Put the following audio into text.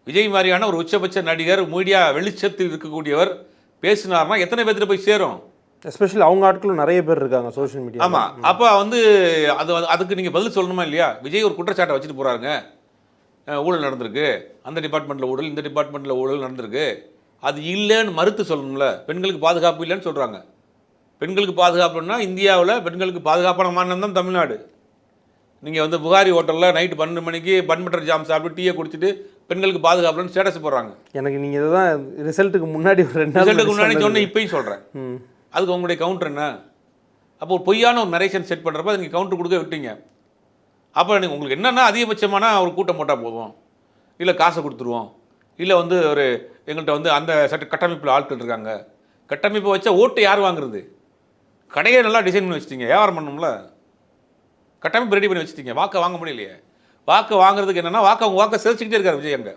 விஜய் மாதிரியான ஒரு உச்சபட்ச நடிகர், மீடியா வெளிச்சத்தில் இருக்கக்கூடியவர் பேசினார்னா எத்தனை பேர்கிட்ட போய் சேரும்? எஸ்பெஷலி அவங்க ஆட்களும் நிறைய பேர் இருக்காங்க சோஷியல் மீடியா. ஆமாம். அப்போ வந்து அதுக்கு நீங்கள் பதில் சொல்லணுமா இல்லையா? விஜய் ஒரு குற்றச்சாட்டை வச்சுட்டு போகிறாருங்க, ஊழல் நடந்திருக்கு, அந்த டிபார்ட்மெண்ட்டில் ஊழல், இந்த டிபார்ட்மெண்ட்டில் ஊழல் நடந்திருக்கு, அது இல்லைன்னு மறுத்து சொல்லணும்ல. பெண்களுக்கு பாதுகாப்பு இல்லைன்னு சொல்கிறாங்க. பெண்களுக்கு பாதுகாப்புன்னா இந்தியாவில் பெண்களுக்கு பாதுகாப்பான மாநிலம் தான் தமிழ்நாடு. நீங்கள் வந்து புகாரி ஹோட்டலில் நைட்டு 12 மணிக்கு பன் பட்டர் ஜாம் சாப்பிட்டு டீயை குடிச்சிட்டு பெண்களுக்கு பாதுகாப்புலன்னு ஸ்டேட்டஸ் போடுறாங்க. எனக்கு நீங்கள் இதுதான் ரிசல்ட்டுக்கு முன்னாடி ஒரு 2 நாள் ரிசல்ட்டுக்கு முன்னாடி சொன்ன இப்பயும் சொல்கிறேன். அதுக்கு உங்களுடைய கவுண்டர் என்ன? அப்போ ஒரு பொய்யான ஒரு நரேஷன் செட் பண்ணுறப்ப அது நீங்கள் கவுண்டர் கொடுக்க விட்டீங்க. அப்போ நீங்கள் உங்களுக்கு என்னென்னா அதிகபட்சமான ஒரு கூட்டம் போட்டால் போதும், இல்லை காசை கொடுத்துருவோம், இல்லை வந்து ஒரு எங்கள்கிட்ட வந்து அந்த கட்டமைப்பில் ஆட்கள் இருக்காங்க. கட்டமைப்பை வச்சா ஓட்டு யார் வாங்குறது? கடையை நல்லா டிசைன் பண்ணி வச்சுட்டீங்க, வியாபாரம் பண்ணணும்ல. கட்டமைப்பு ரெடி பண்ணி வச்சுட்டீங்க, வாக்கை வாங்க முடியலையே. வாக்கை வாங்குறதுக்கு என்னென்னா அவங்க வாக்கை செலுத்திக்கிட்டே இருக்காரு விஜய். அங்கே